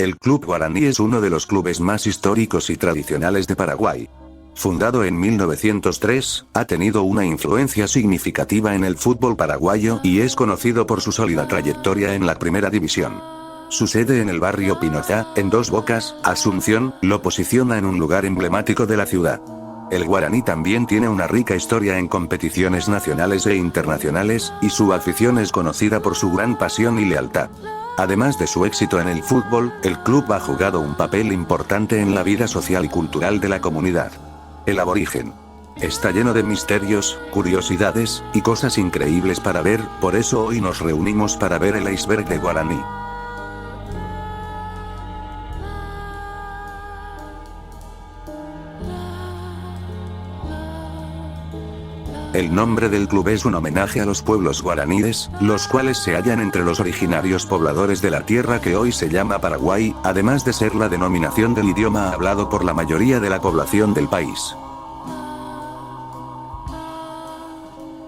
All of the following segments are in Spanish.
El Club Guaraní es uno de los clubes más históricos y tradicionales de Paraguay. Fundado en 1903, ha tenido una influencia significativa en el fútbol paraguayo y es conocido por su sólida trayectoria en la primera división. Su sede en el barrio Pinozá, en Dos Bocas, Asunción, lo posiciona en un lugar emblemático de la ciudad. El Guaraní también tiene una rica historia en competiciones nacionales e internacionales, y su afición es conocida por su gran pasión y lealtad. Además de su éxito en el fútbol, el club ha jugado un papel importante en la vida social y cultural de la comunidad. El aborigen está lleno de misterios, curiosidades, y cosas increíbles para ver, por eso hoy nos reunimos para ver el iceberg de Guaraní. El nombre del club es un homenaje a los pueblos guaraníes, los cuales se hallan entre los originarios pobladores de la tierra que hoy se llama Paraguay, además de ser la denominación del idioma hablado por la mayoría de la población del país.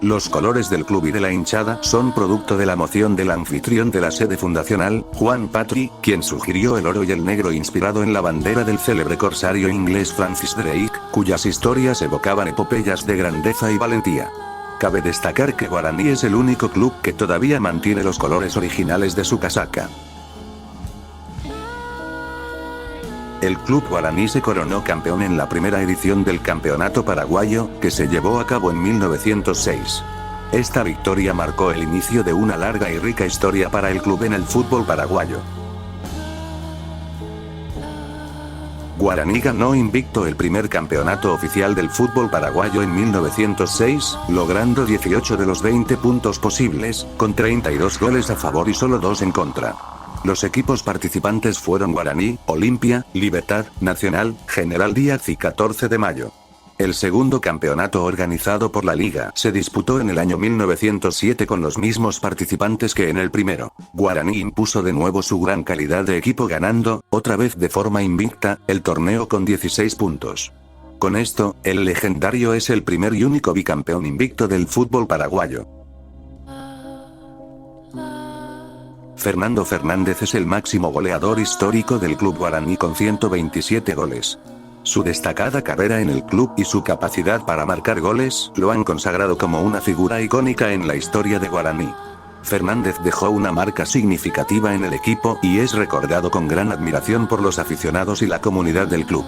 Los colores del club y de la hinchada son producto de la moción del anfitrión de la sede fundacional, Juan Patry, quien sugirió el oro y el negro inspirado en la bandera del célebre corsario inglés Francis Drake, cuyas historias evocaban epopeyas de grandeza y valentía. Cabe destacar que Guaraní es el único club que todavía mantiene los colores originales de su casaca. El Club Guaraní se coronó campeón en la primera edición del Campeonato Paraguayo, que se llevó a cabo en 1906. Esta victoria marcó el inicio de una larga y rica historia para el club en el fútbol paraguayo. Guaraní ganó invicto el primer campeonato oficial del fútbol paraguayo en 1906, logrando 18 de los 20 puntos posibles, con 32 goles a favor y solo 2 en contra. Los equipos participantes fueron Guaraní, Olimpia, Libertad, Nacional, General Díaz y 14 de Mayo. El segundo campeonato organizado por la Liga se disputó en el año 1907 con los mismos participantes que en el primero. Guaraní impuso de nuevo su gran calidad de equipo ganando, otra vez de forma invicta, el torneo con 16 puntos. Con esto, el legendario es el primer y único bicampeón invicto del fútbol paraguayo. Fernando Fernández es el máximo goleador histórico del club Guaraní con 127 goles. Su destacada carrera en el club y su capacidad para marcar goles lo han consagrado como una figura icónica en la historia de Guaraní. Fernández dejó una marca significativa en el equipo y es recordado con gran admiración por los aficionados y la comunidad del club.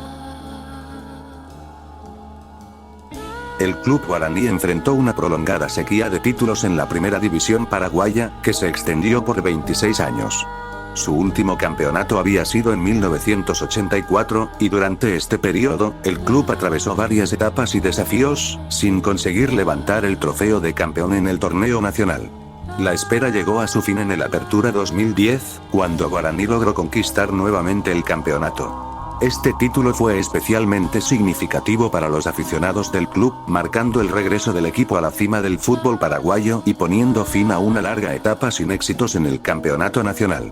El club Guaraní enfrentó una prolongada sequía de títulos en la primera división paraguaya, que se extendió por 26 años. Su último campeonato había sido en 1984, y durante este periodo, el club atravesó varias etapas y desafíos, sin conseguir levantar el trofeo de campeón en el torneo nacional. La espera llegó a su fin en el Apertura 2010, cuando Guaraní logró conquistar nuevamente el campeonato. Este título fue especialmente significativo para los aficionados del club, marcando el regreso del equipo a la cima del fútbol paraguayo y poniendo fin a una larga etapa sin éxitos en el campeonato nacional.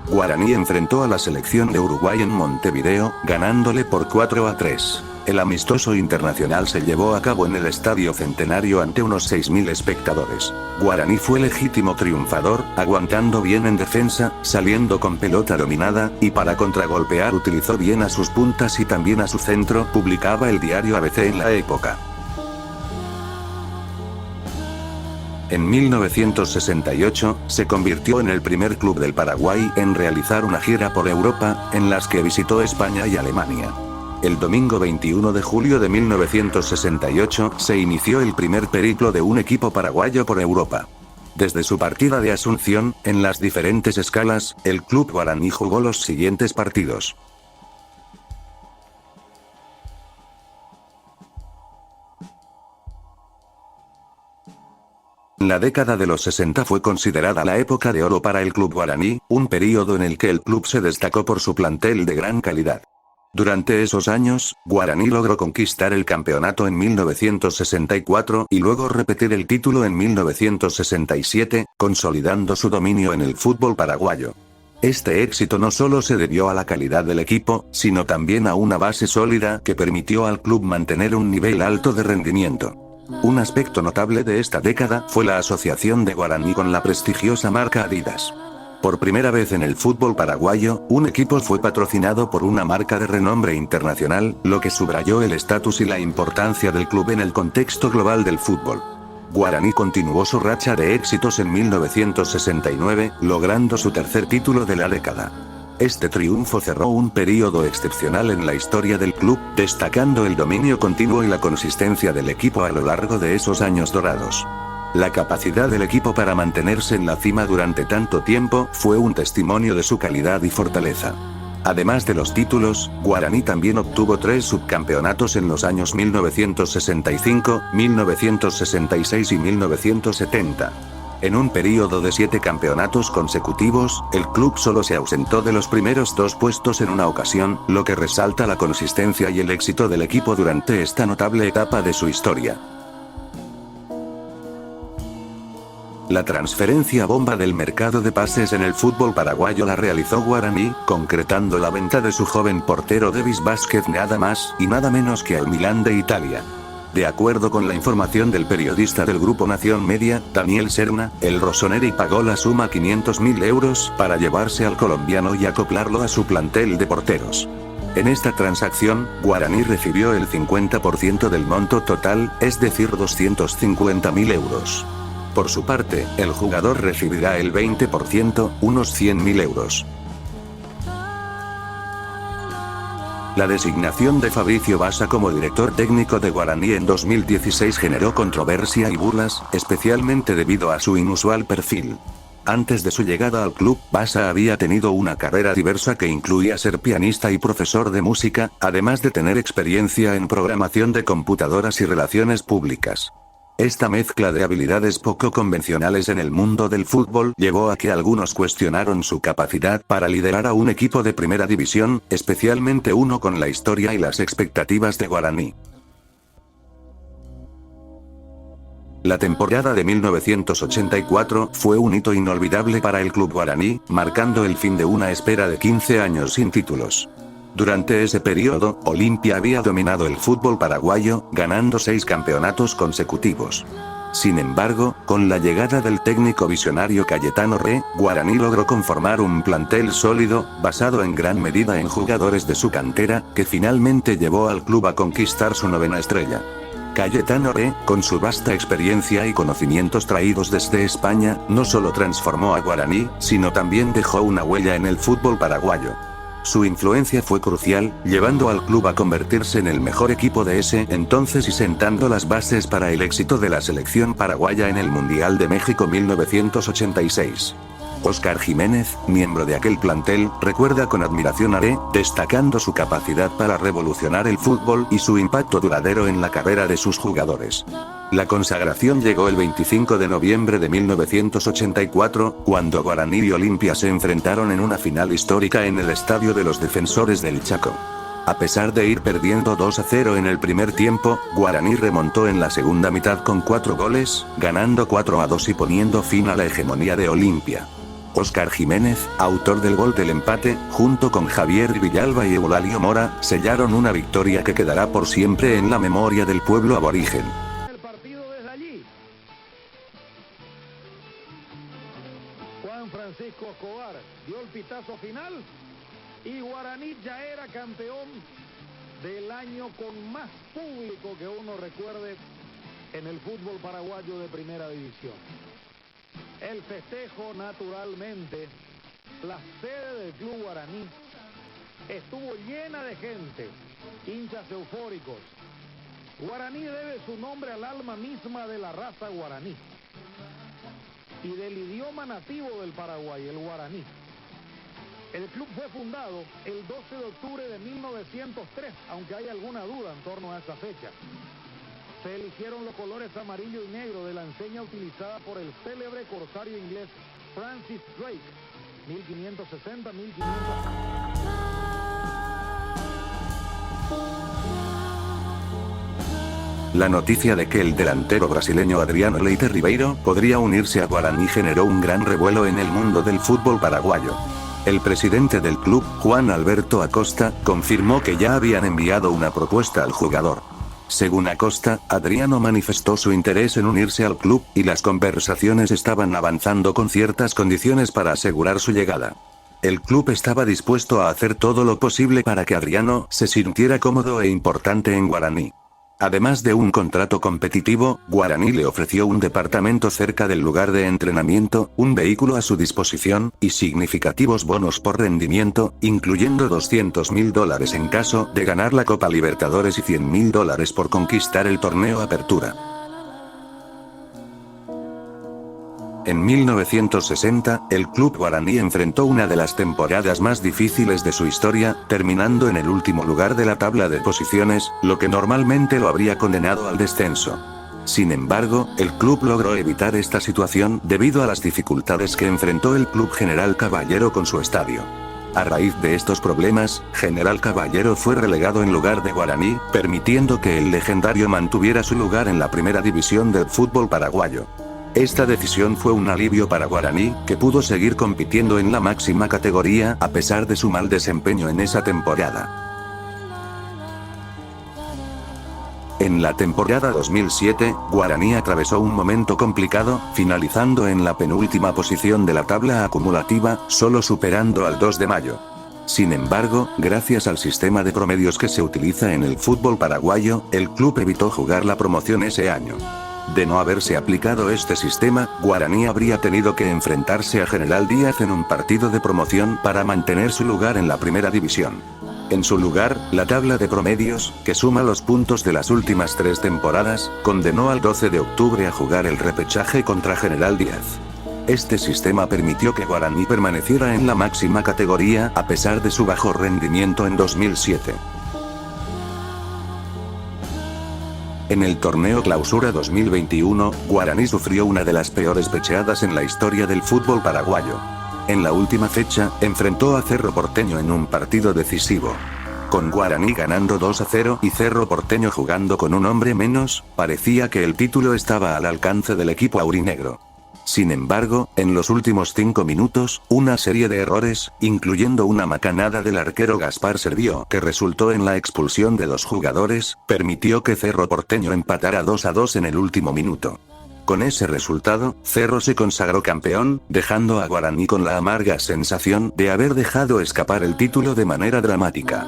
Guaraní enfrentó a la selección de Uruguay en Montevideo, ganándole por 4-3. El amistoso internacional se llevó a cabo en el Estadio Centenario ante unos 6.000 espectadores. Guaraní fue legítimo triunfador, aguantando bien en defensa, saliendo con pelota dominada, y para contragolpear utilizó bien a sus puntas y también a su centro, publicaba el diario ABC en la época. En 1968, se convirtió en el primer club del Paraguay en realizar una gira por Europa, en las que visitó España y Alemania. El domingo 21 de julio de 1968, se inició el primer periplo de un equipo paraguayo por Europa. Desde su partida de Asunción, en las diferentes escalas, el club Guaraní jugó los siguientes partidos. La década de los 60 fue considerada la época de oro para el club Guaraní, un período en el que el club se destacó por su plantel de gran calidad. Durante esos años, Guaraní logró conquistar el campeonato en 1964 y luego repetir el título en 1967, consolidando su dominio en el fútbol paraguayo. Este éxito no solo se debió a la calidad del equipo, sino también a una base sólida que permitió al club mantener un nivel alto de rendimiento. Un aspecto notable de esta década fue la asociación de Guaraní con la prestigiosa marca Adidas. Por primera vez en el fútbol paraguayo, un equipo fue patrocinado por una marca de renombre internacional, lo que subrayó el estatus y la importancia del club en el contexto global del fútbol. Guaraní continuó su racha de éxitos en 1969, logrando su tercer título de la década. Este triunfo cerró un período excepcional en la historia del club, destacando el dominio continuo y la consistencia del equipo a lo largo de esos años dorados. La capacidad del equipo para mantenerse en la cima durante tanto tiempo fue un testimonio de su calidad y fortaleza. Además de los títulos, Guaraní también obtuvo 3 subcampeonatos en los años 1965, 1966 y 1970. En un período de 7 campeonatos consecutivos, el club solo se ausentó de los primeros 2 puestos en una ocasión, lo que resalta la consistencia y el éxito del equipo durante esta notable etapa de su historia. La transferencia bomba del mercado de pases en el fútbol paraguayo la realizó Guaraní, concretando la venta de su joven portero Davis Vázquez nada más y nada menos que al Milán de Italia. De acuerdo con la información del periodista del Grupo Nación Media, Daniel Serna, el Rossoneri pagó la suma 500.000 euros para llevarse al colombiano y acoplarlo a su plantel de porteros. En esta transacción, Guaraní recibió el 50% del monto total, es decir 250.000 euros. Por su parte, el jugador recibirá el 20%, unos 100.000 euros. La designación de Fabricio Bassa como director técnico de Guaraní en 2016 generó controversia y burlas, especialmente debido a su inusual perfil. Antes de su llegada al club, Bassa había tenido una carrera diversa que incluía ser pianista y profesor de música, además de tener experiencia en programación de computadoras y relaciones públicas. Esta mezcla de habilidades poco convencionales en el mundo del fútbol llevó a que algunos cuestionaron su capacidad para liderar a un equipo de primera división, especialmente uno con la historia y las expectativas de Guaraní. La temporada de 1984 fue un hito inolvidable para el club guaraní, marcando el fin de una espera de 15 años sin títulos. Durante ese periodo, Olimpia había dominado el fútbol paraguayo, ganando 6 campeonatos consecutivos. Sin embargo, con la llegada del técnico visionario Cayetano Re, Guaraní logró conformar un plantel sólido, basado en gran medida en jugadores de su cantera, que finalmente llevó al club a conquistar su 9ª estrella. Cayetano Re, con su vasta experiencia y conocimientos traídos desde España, no solo transformó a Guaraní, sino también dejó una huella en el fútbol paraguayo. Su influencia fue crucial, llevando al club a convertirse en el mejor equipo de ese entonces y sentando las bases para el éxito de la selección paraguaya en el Mundial de México 1986. Óscar Jiménez, miembro de aquel plantel, recuerda con admiración a Re, destacando su capacidad para revolucionar el fútbol y su impacto duradero en la carrera de sus jugadores. La consagración llegó el 25 de noviembre de 1984, cuando Guaraní y Olimpia se enfrentaron en una final histórica en el Estadio de los Defensores del Chaco. A pesar de ir perdiendo 2-0 en el primer tiempo, Guaraní remontó en la segunda mitad con 4 goles, ganando 4-2 y poniendo fin a la hegemonía de Olimpia. Óscar Jiménez, autor del gol del empate, junto con Javier Villalba y Eulalio Mora, sellaron una victoria que quedará por siempre en la memoria del pueblo aborigen. El partido desde allí. Juan Francisco Escobar dio el pitazo final y Guaraní ya era campeón del año con más público que uno recuerde en el fútbol paraguayo de primera división. El festejo, naturalmente, la sede del club Guaraní estuvo llena de gente, hinchas eufóricos. Guaraní debe su nombre al alma misma de la raza guaraní y del idioma nativo del Paraguay, el guaraní. El club fue fundado el 12 de octubre de 1903, aunque hay alguna duda en torno a esa fecha. Se eligieron los colores amarillo y negro de la enseña utilizada por el célebre corsario inglés Francis Drake, 1560-1500. La noticia de que el delantero brasileño Adriano Leite Ribeiro podría unirse a Guaraní generó un gran revuelo en el mundo del fútbol paraguayo. El presidente del club, Juan Alberto Acosta, confirmó que ya habían enviado una propuesta al jugador. Según Acosta, Adriano manifestó su interés en unirse al club, y las conversaciones estaban avanzando con ciertas condiciones para asegurar su llegada. El club estaba dispuesto a hacer todo lo posible para que Adriano se sintiera cómodo e importante en Guaraní. Además de un contrato competitivo, Guaraní le ofreció un departamento cerca del lugar de entrenamiento, un vehículo a su disposición, y significativos bonos por rendimiento, incluyendo $200.000 en caso de ganar la Copa Libertadores y $100.000 por conquistar el torneo Apertura. En 1960, el club guaraní enfrentó una de las temporadas más difíciles de su historia, terminando en el último lugar de la tabla de posiciones, lo que normalmente lo habría condenado al descenso. Sin embargo, el club logró evitar esta situación debido a las dificultades que enfrentó el club General Caballero con su estadio. A raíz de estos problemas, General Caballero fue relegado en lugar de Guaraní, permitiendo que el legendario mantuviera su lugar en la primera división del fútbol paraguayo. Esta decisión fue un alivio para Guaraní, que pudo seguir compitiendo en la máxima categoría a pesar de su mal desempeño en esa temporada. En la temporada 2007, Guaraní atravesó un momento complicado, finalizando en la penúltima posición de la tabla acumulativa, solo superando al 2 de Mayo. Sin embargo, gracias al sistema de promedios que se utiliza en el fútbol paraguayo, el club evitó jugar la promoción ese año. De no haberse aplicado este sistema, Guaraní habría tenido que enfrentarse a General Díaz en un partido de promoción para mantener su lugar en la primera división. En su lugar, la tabla de promedios, que suma los puntos de las últimas 3 temporadas, condenó al 12 de octubre a jugar el repechaje contra General Díaz. Este sistema permitió que Guaraní permaneciera en la máxima categoría a pesar de su bajo rendimiento en 2007. En el torneo Clausura 2021, Guaraní sufrió una de las peores pecheadas en la historia del fútbol paraguayo. En la última fecha, enfrentó a Cerro Porteño en un partido decisivo. Con Guaraní ganando 2-0 y Cerro Porteño jugando con un hombre menos, parecía que el título estaba al alcance del equipo aurinegro. Sin embargo, en los últimos 5 minutos, una serie de errores, incluyendo una macanada del arquero Gaspar Servió que resultó en la expulsión de 2 jugadores, permitió que Cerro Porteño empatara 2-2 en el último minuto. Con ese resultado, Cerro se consagró campeón, dejando a Guaraní con la amarga sensación de haber dejado escapar el título de manera dramática.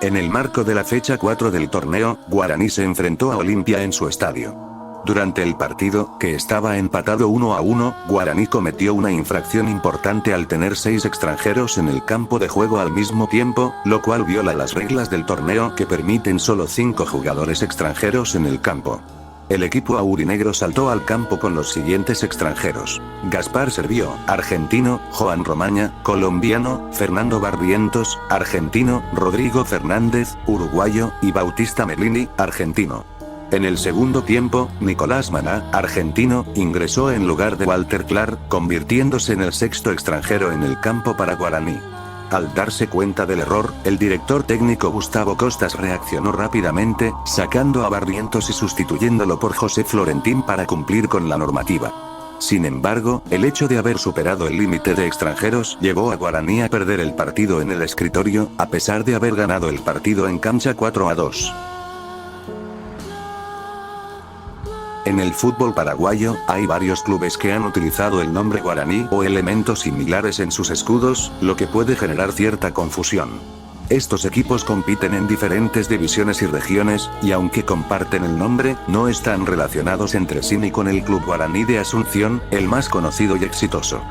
En el marco de la fecha 4 del torneo, Guaraní se enfrentó a Olimpia en su estadio. Durante el partido, que estaba empatado 1-1, Guaraní cometió una infracción importante al tener 6 extranjeros en el campo de juego al mismo tiempo, lo cual viola las reglas del torneo que permiten solo 5 jugadores extranjeros en el campo. El equipo aurinegro saltó al campo con los siguientes extranjeros: Gaspar Servió, argentino; Joan Romaña, colombiano; Fernando Barrientos, argentino; Rodrigo Fernández, uruguayo; y Bautista Melini, argentino. En el segundo tiempo, Nicolás Maná, argentino, ingresó en lugar de Walter Clark, convirtiéndose en el 6º extranjero en el campo para Guaraní. Al darse cuenta del error, el director técnico Gustavo Costas reaccionó rápidamente, sacando a Barrientos y sustituyéndolo por José Florentín para cumplir con la normativa. Sin embargo, el hecho de haber superado el límite de extranjeros llevó a Guaraní a perder el partido en el escritorio, a pesar de haber ganado el partido en cancha 4-2. En el fútbol paraguayo, hay varios clubes que han utilizado el nombre Guaraní o elementos similares en sus escudos, lo que puede generar cierta confusión. Estos equipos compiten en diferentes divisiones y regiones, y aunque comparten el nombre, no están relacionados entre sí ni con el Club Guaraní de Asunción, el más conocido y exitoso.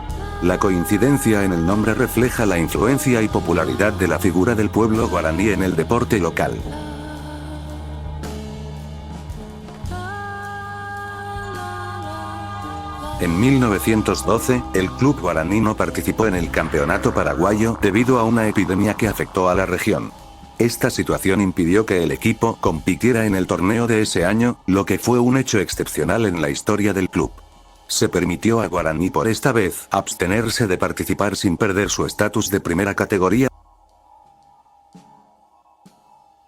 La coincidencia en el nombre refleja la influencia y popularidad de la figura del pueblo guaraní en el deporte local. En 1912, el club guaraní no participó en el campeonato paraguayo debido a una epidemia que afectó a la región. Esta situación impidió que el equipo compitiera en el torneo de ese año, lo que fue un hecho excepcional en la historia del club. Se permitió a Guaraní por esta vez abstenerse de participar sin perder su estatus de primera categoría.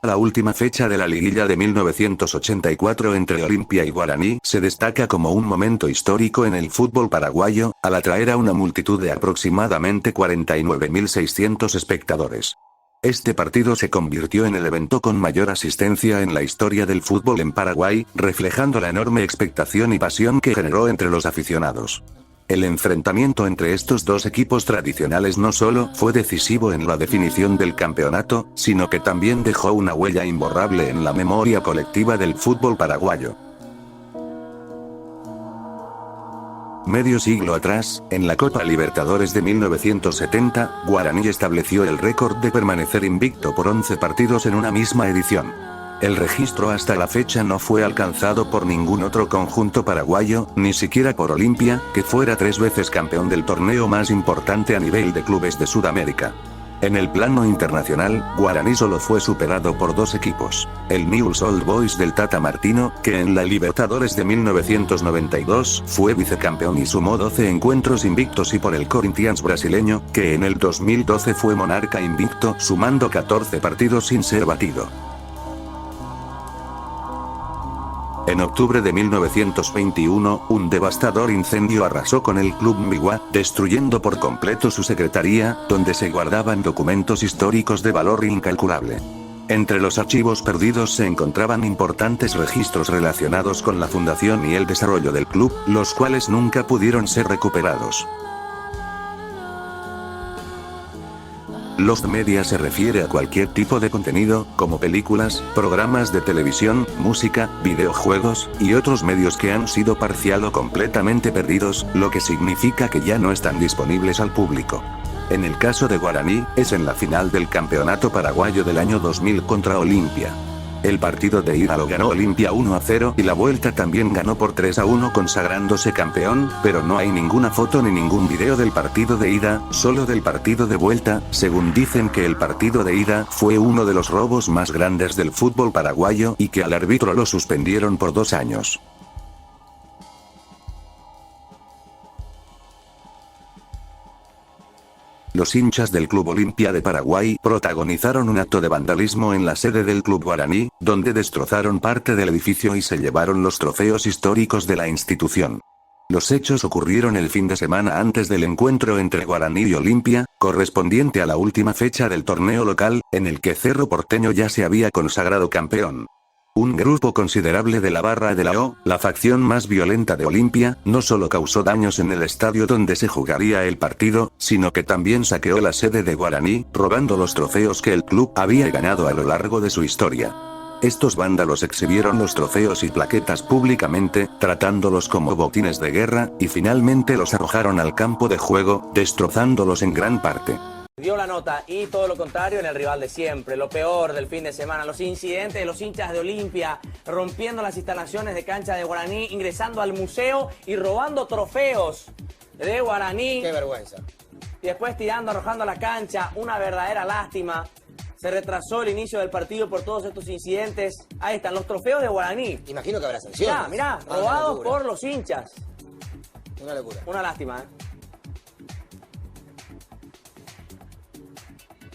La última fecha de la liguilla de 1984 entre Olimpia y Guaraní se destaca como un momento histórico en el fútbol paraguayo, al atraer a una multitud de aproximadamente 49.600 espectadores. Este partido se convirtió en el evento con mayor asistencia en la historia del fútbol en Paraguay, reflejando la enorme expectación y pasión que generó entre los aficionados. El enfrentamiento entre estos dos equipos tradicionales no solo fue decisivo en la definición del campeonato, sino que también dejó una huella imborrable en la memoria colectiva del fútbol paraguayo. Medio siglo atrás, en la Copa Libertadores de 1970, Guaraní estableció el récord de permanecer invicto por 11 partidos en una misma edición. El registro hasta la fecha no fue alcanzado por ningún otro conjunto paraguayo, ni siquiera por Olimpia, que fuera 3 veces campeón del torneo más importante a nivel de clubes de Sudamérica. En el plano internacional, Guaraní solo fue superado por 2 equipos: el Newell's Old Boys del Tata Martino, que en la Libertadores de 1992 fue vicecampeón y sumó 12 encuentros invictos, y por el Corinthians brasileño, que en el 2012 fue monarca invicto, sumando 14 partidos sin ser batido. En octubre de 1921, un devastador incendio arrasó con el Club Mbigua, destruyendo por completo su secretaría, donde se guardaban documentos históricos de valor incalculable. Entre los archivos perdidos se encontraban importantes registros relacionados con la fundación y el desarrollo del club, los cuales nunca pudieron ser recuperados. Los media se refiere a cualquier tipo de contenido, como películas, programas de televisión, música, videojuegos, y otros medios que han sido parcial o completamente perdidos, lo que significa que ya no están disponibles al público. En el caso de Guaraní, es en la final del Campeonato Paraguayo del año 2000 contra Olimpia. El partido de ida lo ganó Olimpia 1-0 y la vuelta también ganó por 3-1, consagrándose campeón, pero no hay ninguna foto ni ningún video del partido de ida, solo del partido de vuelta, según dicen que el partido de ida fue uno de los robos más grandes del fútbol paraguayo y que al árbitro lo suspendieron por 2 años. Los hinchas del Club Olimpia de Paraguay protagonizaron un acto de vandalismo en la sede del Club Guaraní, donde destrozaron parte del edificio y se llevaron los trofeos históricos de la institución. Los hechos ocurrieron el fin de semana antes del encuentro entre Guaraní y Olimpia, correspondiente a la última fecha del torneo local, en el que Cerro Porteño ya se había consagrado campeón. Un grupo considerable de la barra de la O, la facción más violenta de Olimpia, no solo causó daños en el estadio donde se jugaría el partido, sino que también saqueó la sede de Guaraní, robando los trofeos que el club había ganado a lo largo de su historia. Estos vándalos exhibieron los trofeos y plaquetas públicamente, tratándolos como botines de guerra, y finalmente los arrojaron al campo de juego, destrozándolos en gran parte. Dio la nota y todo lo contrario en el rival de siempre, lo peor del fin de semana, los incidentes de los hinchas de Olimpia, rompiendo las instalaciones de cancha de Guaraní, ingresando al museo y robando trofeos de Guaraní. ¡Qué vergüenza! Y después tirando, arrojando a la cancha, una verdadera lástima. Se retrasó el inicio del partido por todos estos incidentes. Ahí están los trofeos de Guaraní. Imagino que habrá sanciones. Mirá, robados por los hinchas. Una locura. Una lástima,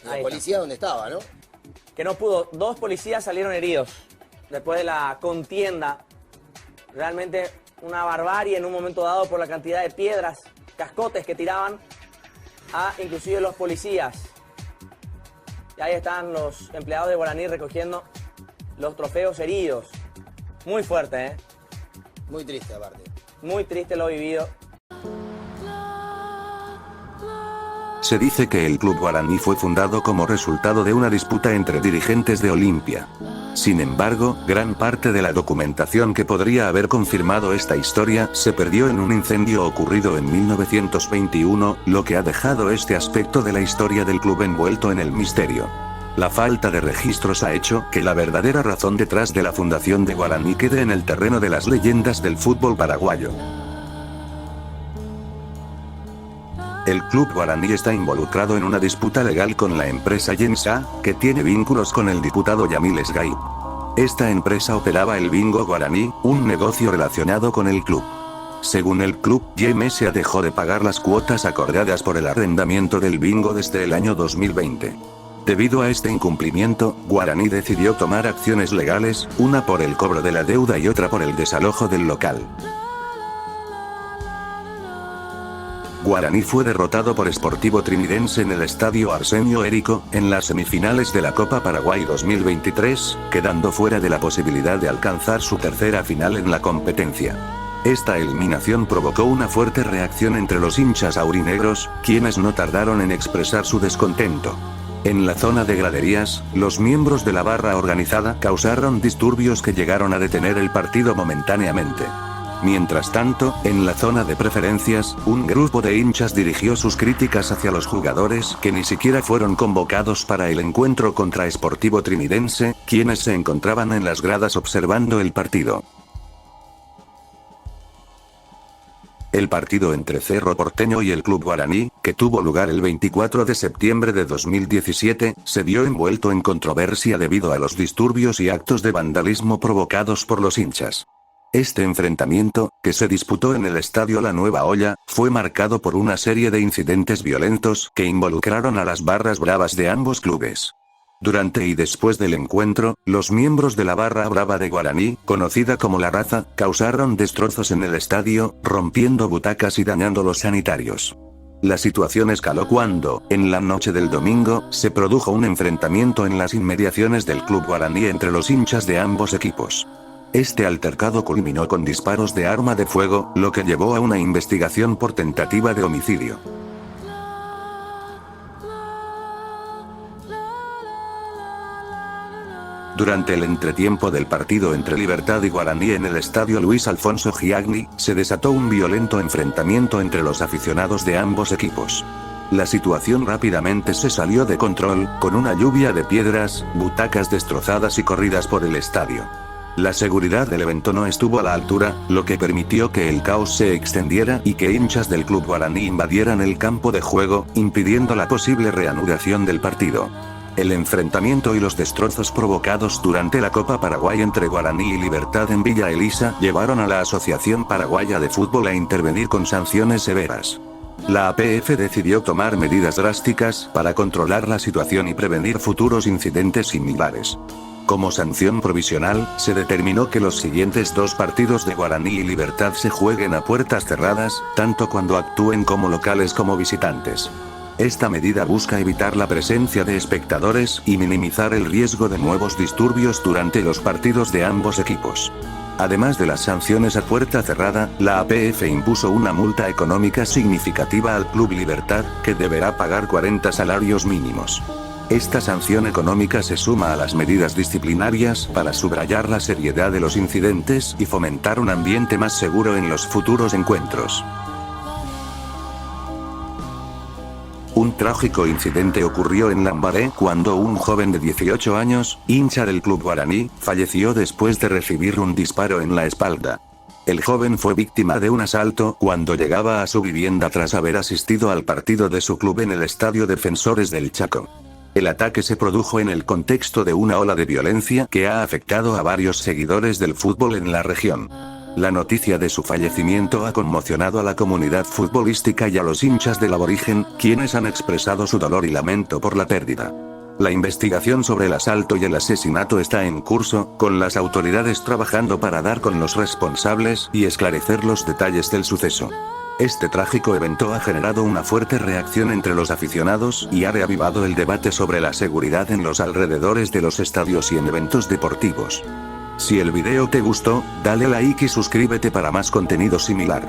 La policía donde estaba, ¿no? Que no pudo. 2 policías salieron heridos después de la contienda. Realmente una barbarie en un momento dado por la cantidad de piedras, cascotes que tiraban a inclusive los policías. Y ahí están los empleados de Guaraní recogiendo los trofeos heridos. Muy fuerte, ¿eh? Muy triste aparte. Muy triste lo vivido. Se dice que el Club Guaraní fue fundado como resultado de una disputa entre dirigentes de Olimpia. Sin embargo, gran parte de la documentación que podría haber confirmado esta historia se perdió en un incendio ocurrido en 1921, lo que ha dejado este aspecto de la historia del club envuelto en el misterio. La falta de registros ha hecho que la verdadera razón detrás de la fundación de Guaraní quede en el terreno de las leyendas del fútbol paraguayo. El Club Guaraní está involucrado en una disputa legal con la empresa Yensa, que tiene vínculos con el diputado Yamil Esgaib. Esta empresa operaba el bingo Guaraní, un negocio relacionado con el club. Según el club, Yensa dejó de pagar las cuotas acordadas por el arrendamiento del bingo desde el año 2020. Debido a este incumplimiento, Guaraní decidió tomar acciones legales, una por el cobro de la deuda y otra por el desalojo del local. Guaraní fue derrotado por Sportivo Trinidense en el estadio Arsenio Érico, en las semifinales de la Copa Paraguay 2023, quedando fuera de la posibilidad de alcanzar su tercera final en la competencia. Esta eliminación provocó una fuerte reacción entre los hinchas aurinegros, quienes no tardaron en expresar su descontento. En la zona de graderías, los miembros de la barra organizada causaron disturbios que llegaron a detener el partido momentáneamente. Mientras tanto, en la zona de preferencias, un grupo de hinchas dirigió sus críticas hacia los jugadores que ni siquiera fueron convocados para el encuentro contra Sportivo Trinidense, quienes se encontraban en las gradas observando el partido. El partido entre Cerro Porteño y el Club Guaraní, que tuvo lugar el 24 de septiembre de 2017, se vio envuelto en controversia debido a los disturbios y actos de vandalismo provocados por los hinchas. Este enfrentamiento, que se disputó en el estadio La Nueva Olla, fue marcado por una serie de incidentes violentos que involucraron a las barras bravas de ambos clubes. Durante y después del encuentro, los miembros de la barra brava de Guaraní, conocida como La Raza, causaron destrozos en el estadio, rompiendo butacas y dañando los sanitarios. La situación escaló cuando, en la noche del domingo, se produjo un enfrentamiento en las inmediaciones del Club Guaraní entre los hinchas de ambos equipos. Este altercado culminó con disparos de arma de fuego, lo que llevó a una investigación por tentativa de homicidio. Durante el entretiempo del partido entre Libertad y Guaraní en el estadio Luis Alfonso Giagni, se desató un violento enfrentamiento entre los aficionados de ambos equipos. La situación rápidamente se salió de control, con una lluvia de piedras, butacas destrozadas y corridas por el estadio. La seguridad del evento no estuvo a la altura, lo que permitió que el caos se extendiera y que hinchas del Club Guaraní invadieran el campo de juego, impidiendo la posible reanudación del partido. El enfrentamiento y los destrozos provocados durante la Copa Paraguay entre Guaraní y Libertad en Villa Elisa llevaron a la Asociación Paraguaya de Fútbol a intervenir con sanciones severas. La APF decidió tomar medidas drásticas para controlar la situación y prevenir futuros incidentes similares. Como sanción provisional, se determinó que los siguientes dos partidos de Guaraní y Libertad se jueguen a puertas cerradas, tanto cuando actúen como locales como visitantes. Esta medida busca evitar la presencia de espectadores y minimizar el riesgo de nuevos disturbios durante los partidos de ambos equipos. Además de las sanciones a puerta cerrada, la APF impuso una multa económica significativa al Club Libertad, que deberá pagar 40 salarios mínimos. Esta sanción económica se suma a las medidas disciplinarias para subrayar la seriedad de los incidentes y fomentar un ambiente más seguro en los futuros encuentros. Un trágico incidente ocurrió en Lambaré cuando un joven de 18 años, hincha del Club Guaraní, falleció después de recibir un disparo en la espalda. El joven fue víctima de un asalto cuando llegaba a su vivienda tras haber asistido al partido de su club en el Estadio Defensores del Chaco. El ataque se produjo en el contexto de una ola de violencia que ha afectado a varios seguidores del fútbol en la región. La noticia de su fallecimiento ha conmocionado a la comunidad futbolística y a los hinchas del aborigen, quienes han expresado su dolor y lamento por la pérdida. La investigación sobre el asalto y el asesinato está en curso, con las autoridades trabajando para dar con los responsables y esclarecer los detalles del suceso. Este trágico evento ha generado una fuerte reacción entre los aficionados y ha reavivado el debate sobre la seguridad en los alrededores de los estadios y en eventos deportivos. Si el video te gustó, dale like y suscríbete para más contenido similar.